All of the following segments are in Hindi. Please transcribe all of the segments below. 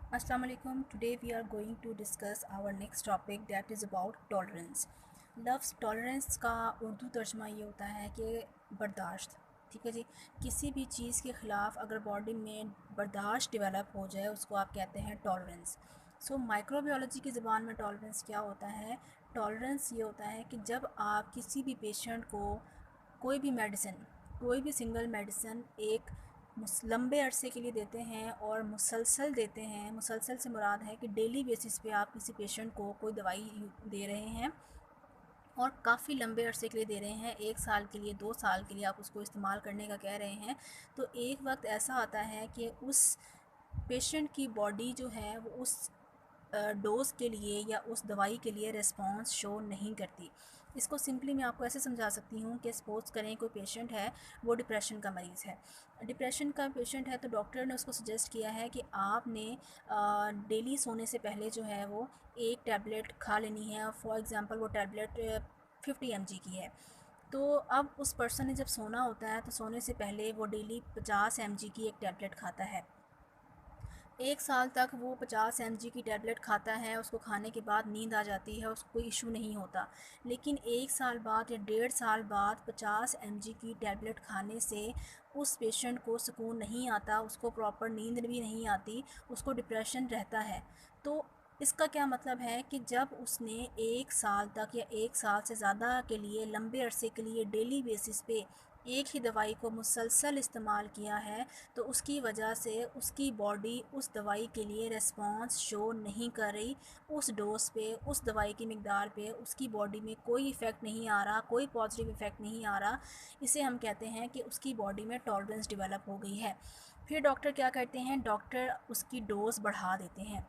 Assalamu alaikum. Today we are going to discuss our next topic that is about tolerance. लफ्ज़ टॉलरेंस का उर्दू तर्जमा ये होता है कि बर्दाश्त। ठीक है जी। किसी भी चीज़ के ख़िलाफ़ अगर बॉडी में बर्दाश्त डेवलप हो जाए उसको आप कहते हैं टॉलरेंस। माइक्रोबायोलॉजी की ज़बान में टॉलरेंस क्या होता है? टॉलरेंस ये होता है कि जब आप किसी भी पेशेंट को कोई भी मेडिसिन, कोई भी सिंगल मेडिसिन एक लंबे अरसे के लिए देते हैं और मुसलसल देते हैं। मुसलसल से मुराद है कि डेली बेसिस पे आप किसी पेशेंट को कोई दवाई दे रहे हैं और काफ़ी लंबे अरसे के लिए दे रहे हैं, 1 साल के लिए, 2 साल के लिए आप उसको इस्तेमाल करने का कह रहे हैं। तो एक वक्त ऐसा आता है कि उस पेशेंट की बॉडी जो है वो उस डोज़ के लिए या उस दवाई के लिए रिस्पॉन्स शो नहीं करती। इसको सिंपली मैं आपको ऐसे समझा सकती हूँ कि सपोज़ करें कोई पेशेंट है, वो डिप्रेशन का मरीज़ है। डिप्रेशन का पेशेंट है तो डॉक्टर ने उसको सजेस्ट किया है कि आपने डेली सोने से पहले जो है वो एक टैबलेट खा लेनी है। फॉर एग्ज़ाम्पल वो टैबलेट 50 mg की है। तो अब उस पर्सन ने जब सोना होता है तो सोने से पहले वो डेली 50 mg की एक टैबलेट खाता है। 1 साल तक वो 50 mg की टैबलेट खाता है, उसको खाने के बाद नींद आ जाती है, उसको कोई इशू नहीं होता। लेकिन 1 साल बाद या 1.5 साल बाद 50 mg की टैबलेट खाने से उस पेशेंट को सुकून नहीं आता, उसको प्रॉपर नींद भी नहीं आती, उसको डिप्रेशन रहता है। तो इसका क्या मतलब है कि जब उसने 1 साल तक या 1 साल से ज़्यादा के लिए लंबे अरसे के लिए डेली बेसिस पे एक ही दवाई को मुसलसल इस्तेमाल किया है, तो उसकी वजह से उसकी बॉडी उस दवाई के लिए रिस्पॉन्स शो नहीं कर रही। उस डोज पे, उस दवाई की मिकदार पे उसकी बॉडी में कोई इफ़ेक्ट नहीं आ रहा, कोई पॉजिटिव इफ़ेक्ट नहीं आ रहा। इसे हम कहते हैं कि उसकी बॉडी में टॉलरेंस डेवलप हो गई है। फिर डॉक्टर क्या करते हैं? डॉक्टर उसकी डोज़ बढ़ा देते हैं।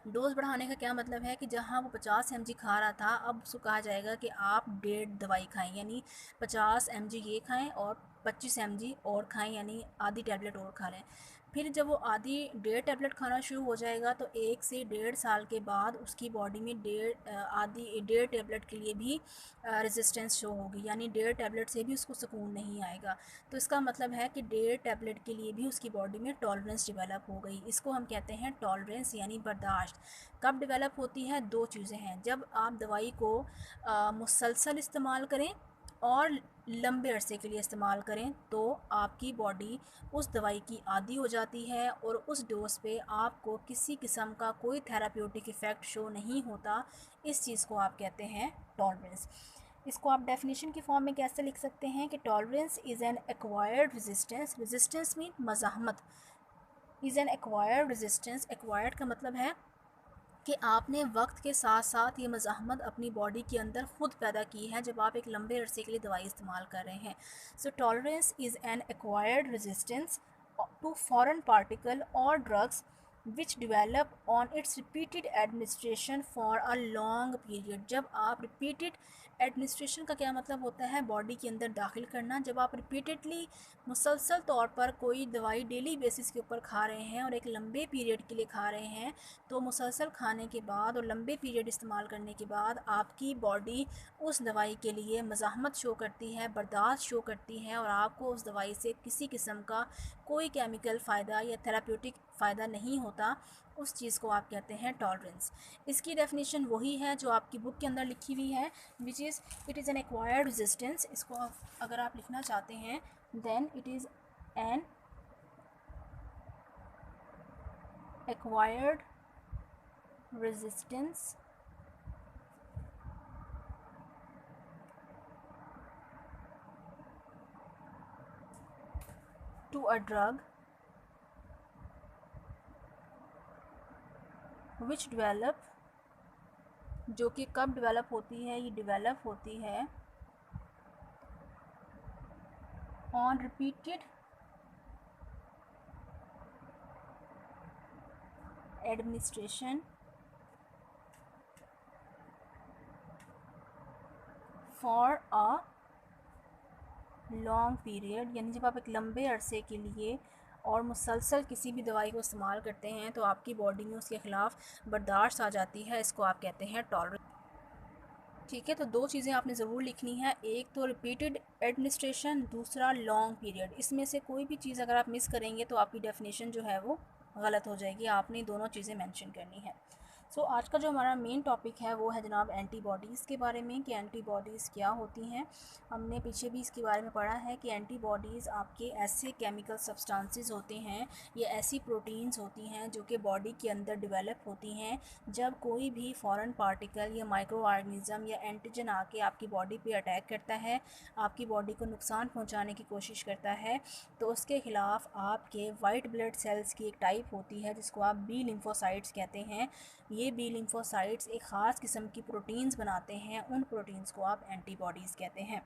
डोज़ बढ़ाने का क्या मतलब है कि जहाँ वो 50 mg खा रहा था, अब उसको कहा जाएगा कि आप 1.5 दवाई खाएं, यानी 50 mg ये खाएं और 25 mg और खाएं, यानी आधी टैबलेट और खा लें। फिर जब वो आधी 1.5 टैबलेट खाना शुरू हो जाएगा तो 1 से 1.5 साल के बाद उसकी बॉडी में आधी 1.5 टैबलेट के लिए भी रेजिस्टेंस शो होगी, यानी 1.5 टैबलेट से भी उसको सुकून नहीं आएगा। तो इसका मतलब है कि 1.5 टैबलेट के लिए भी उसकी बॉडी में टॉलरेंस डेवलप हो गई। इसको हम कहते हैं टॉलरेंस यानी बर्दाश्त। कब डेवलप होती है? दो चीज़ें हैं, जब आप दवाई को मुसलसल इस्तेमाल करें और लंबे अरसे के लिए इस्तेमाल करें, तो आपकी बॉडी उस दवाई की आदी हो जाती है और उस डोज पे आपको किसी किस्म का कोई थेराप्यूटिक इफ़ेक्ट शो नहीं होता। इस चीज़ को आप कहते हैं टॉलरेंस। इसको आप डेफिनेशन की फॉर्म में कैसे लिख सकते हैं कि tolerance is an acquired resistance. Resistance mean मज़ाहमत। Is an acquired resistance. Acquired का मतलब है कि आपने वक्त के साथ साथ ये मज़ाहमत अपनी बॉडी के अंदर ख़ुद पैदा की है जब आप एक लंबे अरसे के लिए दवाई इस्तेमाल कर रहे हैं। Tolerance is an acquired resistance to foreign particle और drugs which develop on its repeated administration for a long period. जब आप रिपीटेड एडमिनिस्ट्रेशन का क्या मतलब होता है? बॉडी के अंदर दाखिल करना। जब आप रिपीटेडली मुसलसल तौर पर कोई दवाई डेली बेसिस के ऊपर खा रहे हैं और एक लंबे पीरियड के लिए खा रहे हैं, तो मुसलसल खाने के बाद और लंबे पीरियड इस्तेमाल करने के बाद आपकी बॉडी उस दवाई के लिए मज़ाहमत शो करती है, बर्दाश्त शो करती है और आपको उस दवाई से किसी किस्म का कोई केमिकल फ़ायदा या थेराप्यूटिक फ़ायदा नहीं होता। उस चीज़ को आप कहते हैं टॉलरेंस। इसकी डेफिनेशन वही है जो आपकी बुक के अंदर लिखी हुई है, which is it is an acquired resistance. इसको अगर आप लिखना चाहते हैं, then it is an acquired resistance to a drug which develop, जो कि कब डेवलप होती है? ये डेवलप होती है on repeated administration for a long period, यानी जब आप एक लंबे अरसे के लिए और मुसलसल किसी भी दवाई को इस्तेमाल करते हैं तो आपकी बॉडी में उसके ख़िलाफ़ बर्दाश्त आ जाती है। इसको आप कहते हैं टॉलरेंस। ठीक है, तो दो चीज़ें आपने ज़रूर लिखनी है, एक तो रिपीटेड एडमिनिस्ट्रेशन, दूसरा लॉन्ग पीरियड। इसमें से कोई भी चीज़ अगर आप मिस करेंगे तो आपकी डेफिनेशन जो है वो गलत हो जाएगी, आपने दोनों चीज़ें मेंशन करनी है। सो आज का जो हमारा मेन टॉपिक है वो है जनाब एंटीबॉडीज़ के बारे में कि एंटीबॉडीज़ क्या होती हैं। हमने पीछे भी इसके बारे में पढ़ा है कि एंटीबॉडीज़ आपके ऐसे केमिकल सब्सटेंसेस होते हैं या ऐसी प्रोटीन्स होती हैं जो कि बॉडी के अंदर डेवलप होती हैं जब कोई भी फॉरेन पार्टिकल या माइक्रो ऑर्गेनिज़म या एंटीजन आके आपकी बॉडी पे अटैक करता है, आपकी बॉडी को नुकसान पहुंचाने की कोशिश करता है, तो उसके ख़िलाफ़ आपके वाइट ब्लड सेल्स की एक टाइप होती है जिसको आप बी लिम्फोसाइट्स कहते हैं। ये बी लिम्फोसाइट्स एक ख़ास किस्म की प्रोटीन्स बनाते हैं, उन प्रोटीन्स को आप एंटीबॉडीज़ कहते हैं।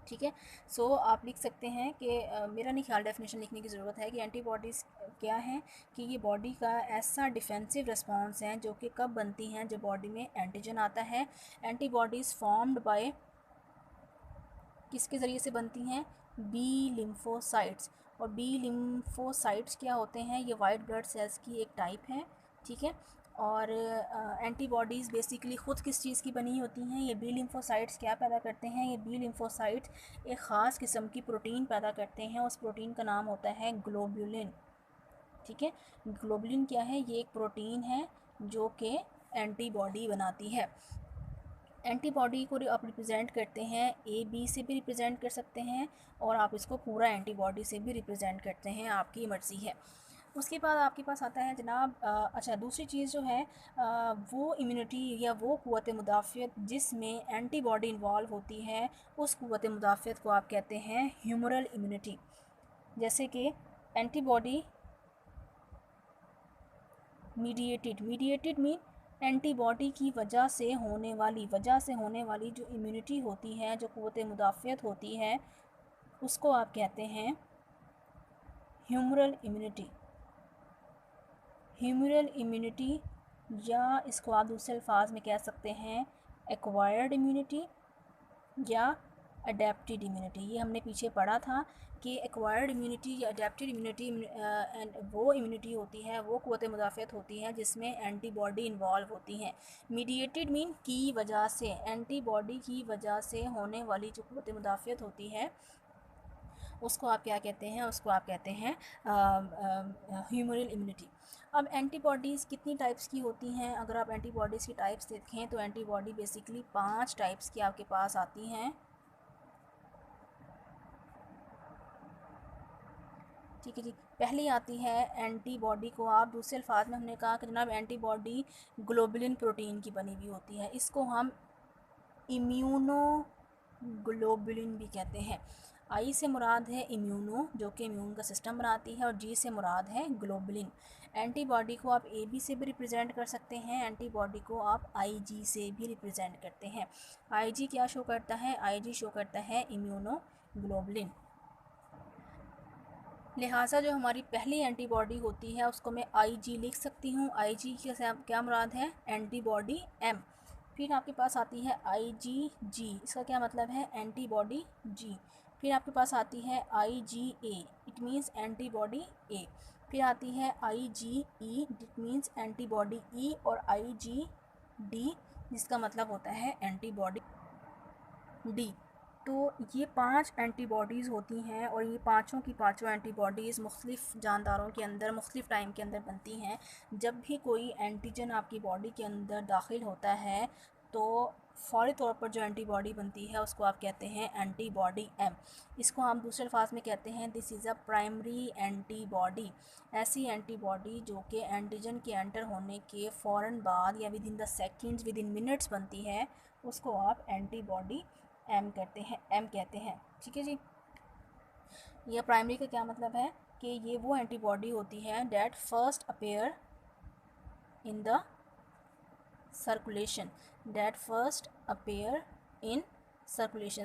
ठीक है। सो आप लिख सकते हैं कि मेरा नहीं ख्याल डेफिनेशन लिखने की ज़रूरत है कि एंटीबॉडीज़ क्या हैं, कि ये बॉडी का ऐसा डिफेंसिव रिस्पॉन्स है जो कि कब बनती हैं, जब बॉडी में एंटीजन आता है। एंटीबॉडीज़ फॉर्म्ड बाय किसके ज़रिए से बनती हैं, बी लिम्फोसाइट्स। और बी लिम्फोसाइट्स क्या होते हैं, ये वाइट ब्लड सेल्स की एक टाइप है। ठीक है। और एंटीबॉडीज़ बेसिकली ख़ुद किस चीज़ की बनी होती हैं, ये बी लिम्फोसाइट्स क्या पैदा करते हैं, ये बी लिम्फोसाइट्स एक ख़ास किस्म की प्रोटीन पैदा करते हैं, उस प्रोटीन का नाम होता है ग्लोबुलिन। ठीक है। ग्लोबुलिन क्या है, ये एक प्रोटीन है जो कि एंटीबॉडी बनाती है। एंटीबॉडी को आप रिप्रेजेंट करते हैं ए बी से भी रिप्रेजेंट कर सकते हैं और आप इसको पूरा एंटीबॉडी से भी रिप्रेजेंट करते हैं, आपकी मर्ज़ी है। उसके बाद आपके पास आता है जनाब अच्छा दूसरी चीज़ जो है वो इम्यूनिटी या वो क़ुव्वत मुदाफ़ियत जिसमें एंटीबॉडी इन्वॉल्व होती है, उस क़ुव्वत मुदाफ़ियत को आप कहते हैं ह्यूमरल इम्यूनिटी। जैसे कि एंटीबॉडी मीडिएटेड मीन एंटीबॉडी की वजह से होने वाली जो इम्यूनिटी होती है, जो क़ुव्वत मुदाफ़ियत होती है, उसको आप कहते हैं ह्यूमरल इम्यूनिटी। ह्यूमरल इम्यूनिटी या इसको आप दूसरे अल्फाज में कह सकते हैं एक्वायर्ड इम्यूनिटी या अडेप्टेड इम्यूनिटी। ये हमने पीछे पढ़ा था कि एक्वायर्ड इम्यूनिटी या अडेप्टेड इम्यूनिटी वो इम्यूनिटी होती है, वो क़ुव्वत मुदाफ़ियत होती है जिसमें एंटीबॉडी इन्वॉल्व होती हैं। मीडिएटेड मीन की वजह से, एंटीबॉडी की वजह से होने वाली जो क़ुव्वत मुदाफ़ियत होती है उसको आप क्या कहते हैं, उसको आप कहते हैं ह्यूमरल इम्यूनिटी। अब एंटीबॉडीज़ कितनी टाइप्स की होती हैं, अगर आप एंटीबॉडीज़ की टाइप्स देखें तो एंटीबॉडी बेसिकली 5 टाइप्स की आपके पास आती हैं। ठीक है जी। पहली आती है एंटीबॉडी को आप दूसरे अल्फाज में हमने कहा कि जनाब एंटीबॉडी ग्लोबुलिन प्रोटीन की बनी हुई होती है, इसको हम इम्यूनोग्लोबुलिन भी कहते हैं। आई से मुराद है इम्यूनो जो कि इम्यून का सिस्टम बनाती है और जी से मुराद है ग्लोबुलिन। एंटीबॉडी को आप ए बी से भी रिप्रेजेंट कर सकते हैं, एंटीबॉडी को आप आई जी से भी रिप्रेजेंट करते हैं। आई जी क्या शो करता है, आई जी शो करता है इम्यूनोग्लोबुलिन। लिहाजा जो हमारी पहली एंटीबॉडी होती है उसको मैं आई जी लिख सकती हूँ। आई जी के क्या मुराद है, एंटीबॉडी एम। फिर आपके पास आती है आई जी जी, इसका क्या मतलब है, एंटीबॉडी जी। फिर आपके पास आती है आई जी ए, इट मीन्स एंटीबॉडी ए। फिर आती है आई जी ई, इट मीन्स एंटीबॉडी ई। और आई जी डी जिसका मतलब होता है एंटीबॉडी डी। तो ये 5 एंटीबॉडीज़ होती हैं और ये पाँचों की पाँचों एंटीबॉडीज़ मुख्तलिफ़ जानदारों के अंदर मुख्तलिफ़ टाइम के अंदर बनती हैं। जब भी कोई एंटीजन आपकी बॉडी के अंदर दाखिल होता है तो फ़ौरी तौर पर जो एंटीबॉडी बनती है उसको आप कहते हैं एंटीबॉडी एम। इसको हम दूसरे अल्फाज में कहते हैं this is a primary antibody. ऐसी एंटीबॉडी जो कि एंटीजन के एंटर होने के फ़ौरन बाद या with in the seconds, with in minutes बनती है, उसको आप एंटीबॉडी एम कहते हैं। ठीक है जी। यह प्राइमरी का क्या मतलब है कि ये वो एंटीबॉडी होती है that first appear in the circulation,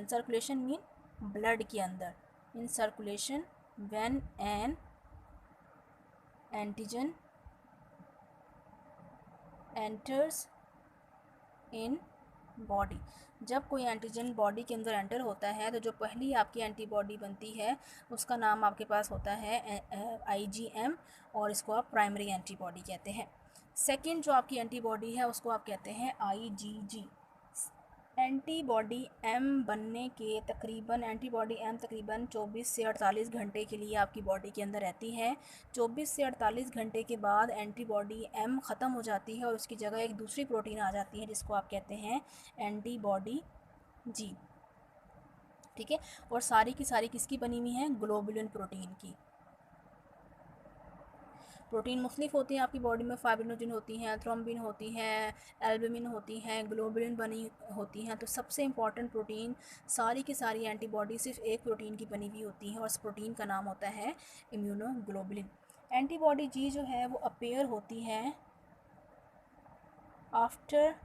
circulation mean blood के अंदर, in circulation when an antigen enters in body. जब कोई एंटीजन बॉडी के अंदर एंटर होता है तो जो पहली आपकी एंटीबॉडी बनती है उसका नाम आपके पास होता है आईजीएम और इसको आप प्राइमरी एंटीबॉडी कहते हैं। सेकंड जो आपकी एंटीबॉडी है उसको आप कहते हैं आईजीजी। एंटीबॉडी एम बनने के तकरीबन 24 से 48 घंटे के लिए आपकी बॉडी के अंदर रहती है। 24 से 48 घंटे के बाद एंटीबॉडी एम ख़त्म हो जाती है और उसकी जगह एक दूसरी प्रोटीन आ जाती है जिसको आप कहते हैं एंटीबॉडी जी। ठीक है, और सारी की सारी किसकी बनी हुई हैं? ग्लोबुलिन प्रोटीन की। प्रोटीन मुख्तलिफ होती हैं आपकी बॉडी में, फाइब्रिनोजिन होती हैं, थ्रोम्बिन होती हैं, एल्बुमिन होती हैं, ग्लोबुलिन बनी होती हैं। तो सबसे इंपॉर्टेंट प्रोटीन सारी की सारी एंटीबॉडी सिर्फ एक प्रोटीन की बनी हुई होती हैं और उस प्रोटीन का नाम होता है इम्यूनोग्लोबुलिन। एंटीबॉडी जी जो है वो अपेयर होती है after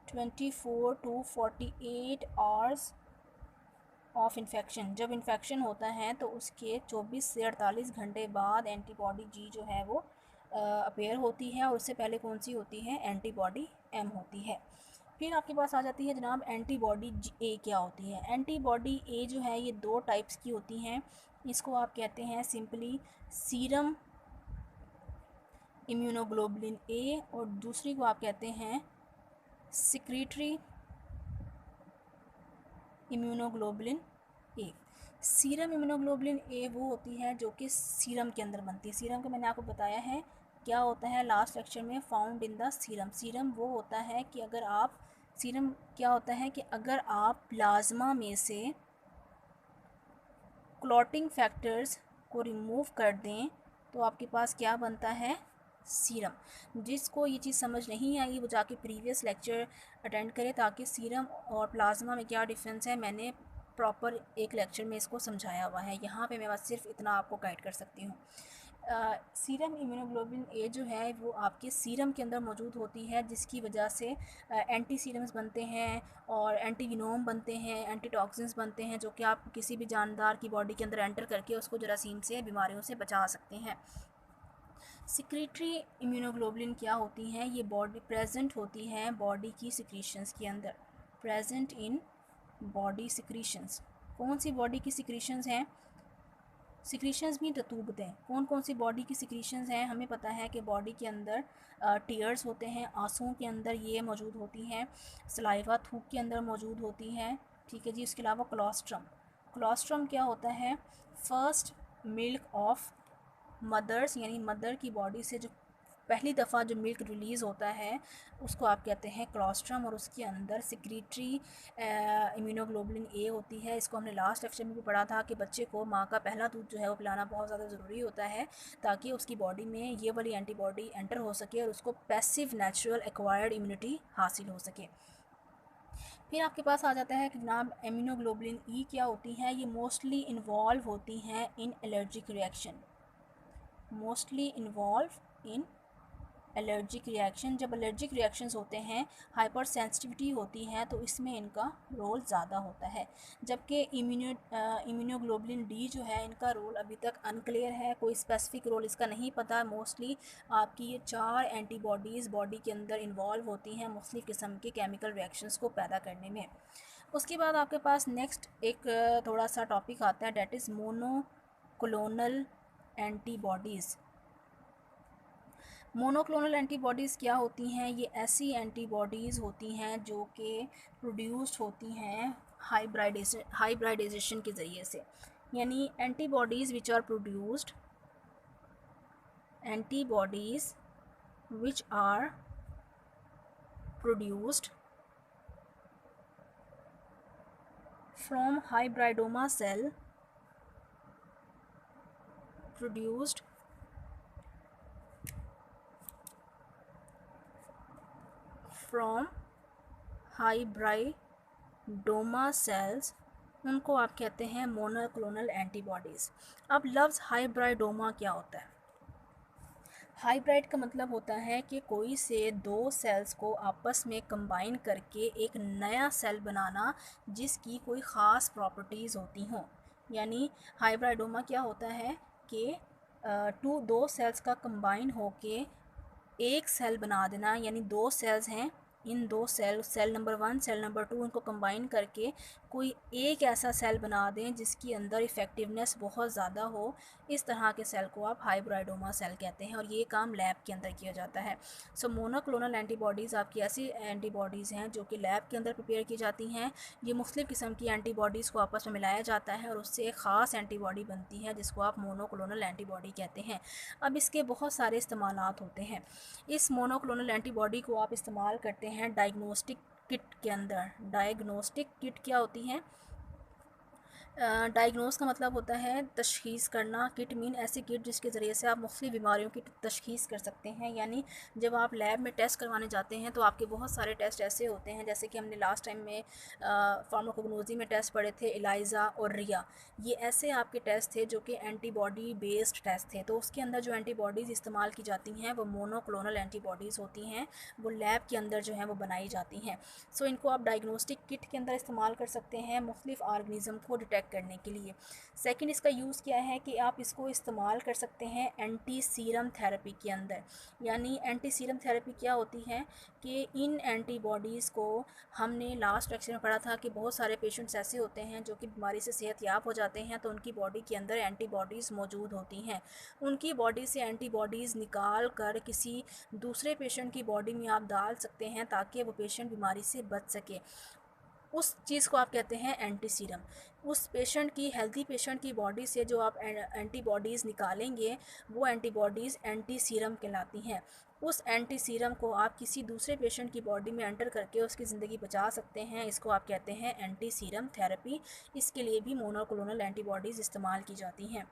24 to 48 hours of infection. जब इन्फेक्शन होता है तो उसके 24 से 48 घंटे बाद एंटीबॉडी जी जो है वो अपेयर होती है और उससे पहले कौन सी होती है? एंटीबॉडी एम होती है। फिर आपके पास आ जाती है जनाब एंटीबॉडी ए क्या होती है? एंटीबॉडी ए जो है ये दो टाइप्स की होती हैं। इसको आप कहते हैं सिंपली सीरम इम्यूनोग्लोबुलिन ए और दूसरी को आप कहते हैं secretory immunoglobulin A. Serum immunoglobulin A वो होती है जो कि सीरम के अंदर बनती है। सीरम का मैंने आपको बताया है क्या होता है लास्ट लेक्चर में, found in the serum. Serum वो होता है कि अगर आप सीरम क्या होता है कि अगर आप प्लाज्मा में से क्लॉटिंग फैक्टर्स को रिमूव कर दें तो आपके पास क्या बनता है? सीरम। जिसको ये चीज़ समझ नहीं आई वो जाके प्रीवियस लेक्चर अटेंड करे ताकि सीरम और प्लाज्मा में क्या डिफरेंस है मैंने प्रॉपर एक लेक्चर में इसको समझाया हुआ है। यहाँ पे मैं बस सिर्फ इतना आपको गाइड कर सकती हूँ। सीरम इम्यूनोग्लोबुलिन ए जो है वो आपके सीरम के अंदर मौजूद होती है जिसकी वजह से एंटी सीरम्स बनते हैं और एंटीविनोम बनते हैं, एंटीटॉक्सिन्स बनते हैं जो कि आप किसी भी जानदार की बॉडी के अंदर एंटर करके उसको जरासीम से, बीमारियों से बचा सकते हैं। सिक्रीटरी इम्यूनोग्लोबुलिन क्या होती हैं? ये बॉडी प्रेजेंट होती हैं बॉडी की सिक्रीशंस के अंदर, प्रेजेंट इन बॉडी सिक्रीशंस। कौन सी बॉडी की सिक्रीशंस हैं? सिक्रीशंस भी रतूबतें। कौन कौन सी बॉडी की सिक्रीशंस हैं? हमें पता है कि बॉडी के अंदर टीयर्स होते हैं, आंसुओं के अंदर ये मौजूद होती हैं, सलाइवा थूक के अंदर मौजूद होती हैं। ठीक है जी। इसके अलावा कोलोस्ट्रम। कोलोस्ट्रम क्या होता है? फर्स्ट मिल्क ऑफ मदर्स, यानी मदर की बॉडी से जो पहली दफ़ा जो मिल्क रिलीज़ होता है उसको आप कहते हैं कोलोस्ट्रम और उसके अंदर सिक्रीटरी इम्यूनोग्लोबुलिन ए होती है। इसको हमने लास्ट लेक्चर में भी पढ़ा था कि बच्चे को माँ का पहला दूध जो है वो पिलाना बहुत ज़्यादा ज़रूरी होता है ताकि उसकी बॉडी में ये वाली एंटीबॉडी एंटर हो सके और उसको पैसिव नेचुरल एक्वायर्ड इम्यूनिटी हासिल हो सके। फिर आपके पास आ जाता है कि जनाब इम्यूनोग्लोबुलिन ई क्या होती है? ये मोस्टली इन्वॉल्व होती हैं in allergic reaction, mostly involve in allergic reaction. जब एलर्जिक रिएक्शंस होते हैं, हाइपर सेंसिटिविटी होती है तो इसमें इनका रोल ज़्यादा होता है। जबकि इम्यूनोग्लोबुलिन डी जो है इनका रोल अभी तक अनक्लियर है, कोई स्पेसिफिक रोल इसका नहीं पता। मोस्टली आपकी ये 4 एंटीबॉडीज़ बॉडी के अंदर इन्वॉल्व होती हैं मुख्तलिफ़ किस्म के केमिकल रिएक्शंस को पैदा करने में। उसके बाद आपके पास नेक्स्ट एक थोड़ा सा टॉपिक आता है, that is monoclonal antibodies. Monoclonal antibodies क्या होती हैं? ये ऐसी एंटीबॉडीज़ होती हैं जो कि प्रोड्यूस्ड होती हैं हाइब्रिडाइजेशन के ज़रिए से, यानी antibodies which are produced from hybridoma cell produced from hybridoma cells, उनको आप कहते हैं मोनोक्लोनल एंटीबॉडीज़। अब लफ्ज़ हाइब्रिडोमा क्या होता है? हाइब्रिड का मतलब होता है कि कोई से दो सेल्स को आपस में कंबाइन करके एक नया सेल बनाना जिसकी कोई ख़ास प्रॉपर्टीज़ होती हों। यानी हाइब्रिडोमा क्या होता है कि दो सेल्स का कंबाइन होके एक सेल बना देना, यानी दो सेल्स हैं, इन दो सेल नंबर 1 सेल नंबर 2 इनको कंबाइन करके कोई एक ऐसा सेल बना दें जिसकी अंदर इफ़ेक्टिवनेस बहुत ज़्यादा हो, इस तरह के सेल को आप हाइब्रिडोमा सेल कहते हैं और ये काम लैब के अंदर किया जाता है। सो मोनोक्लोनल एंटीबॉडीज़ आपकी ऐसी एंटीबॉडीज़ हैं जो कि लैब के अंदर प्रिपेयर की जाती हैं। ये मुख्तलिफ़ किस्म की एंटीबॉडीज़ को आपस में मिलाया जाता है और उससे एक ख़ास एंटीबॉडी बनती है जिसको आप मोनोक्लोनल एंटीबॉडी कहते हैं। अब इसके बहुत सारे इस्तेमालात होते हैं। इस मोनोक्लोनल एंटीबॉडी को आप इस्तेमाल करते हैं डायग्नोस्टिक किट के अंदर। डायग्नोस्टिक किट क्या होती हैं? डायग्नोस का मतलब होता है तशख़ीस करना। किट मीन ऐसी किट जिसके ज़रिए से आप मुख्तलिफ़ बीमारियों की तशख़ीस कर सकते हैं। यानी जब आप लैब में टेस्ट करवाने जाते हैं तो आपके बहुत सारे टेस्ट ऐसे होते हैं, जैसे कि हमने लास्ट टाइम में फार्माकोग्नोसी में टेस्ट पढ़े थे, एलाइज़ा और रिया। ये ऐसे आपके टेस्ट थे जो कि एंटीबॉडी बेस्ड टेस्ट थे। तो उसके अंदर जो एंटीबॉडीज़ इस्तेमाल की जाती हैं वो मोनोक्लोनल एंटीबॉडीज़ होती हैं, वो लैब के अंदर जो हैं वो बनाई जाती हैं। सो इनको आप डायग्नोस्टिक किट के अंदर इस्तेमाल कर सकते हैं मुख्तलिफ़ ऑर्गेनिज़म को डिटेक्ट करने के लिए। सेकंड, इसका यूज़ क्या है कि आप इसको इस्तेमाल कर सकते हैं एंटी सीरम थेरेपी के अंदर। यानी एंटी सीरम थेरेपी क्या होती है कि इन एंटीबॉडीज़ को हमने लास्ट लेक्चर में पढ़ा था कि बहुत सारे पेशेंट्स ऐसे होते हैं जो कि बीमारी से सेहतयाब हो जाते हैं तो उनकी बॉडी के अंदर एंटीबॉडीज़ मौजूद होती हैं। उनकी बॉडी से एंटीबॉडीज़ निकाल कर किसी दूसरे पेशेंट की बॉडी में आप डाल सकते हैं ताकि वो पेशेंट बीमारी से बच सके। उस चीज़ को आप कहते हैं एंटी सीरम। उस पेशेंट की, हेल्दी पेशेंट की बॉडी से जो आप एंटीबॉडीज़ निकालेंगे वो एंटीबॉडीज़ एंटी सीरम कहलाती हैं। उस एंटी सीरम को आप किसी दूसरे पेशेंट की बॉडी में एंटर करके उसकी ज़िंदगी बचा सकते हैं। इसको आप कहते हैं एंटी सीरम थेरेपी। इसके लिए भी मोनोक्लोनल एंटीबॉडीज़ इस्तेमाल की जाती हैं।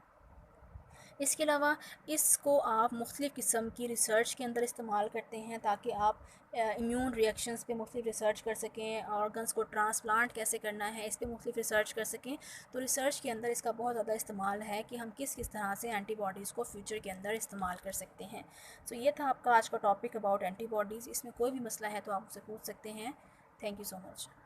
इसके अलावा इसको आप मुख्तलिफ़ किस्म की रिसर्च के अंदर इस्तेमाल करते हैं ताकि आप इम्यून रिएक्शंस पे मुख्तलिफ़ रिसर्च कर सकें, ऑर्गन्स को ट्रांसप्लांट कैसे करना है इस पे मुख्तलिफ़ रिसर्च कर सकें। तो रिसर्च के अंदर इसका बहुत ज़्यादा इस्तेमाल है कि हम किस किस तरह से एंटीबॉडीज़ को फ्यूचर के अंदर इस्तेमाल कर सकते हैं। सो ये था आपका आज का टॉपिक अबाउट एंटीबॉडीज़। इसमें कोई भी मसला है तो आप मुझसे पूछ सकते हैं। Thank you so much.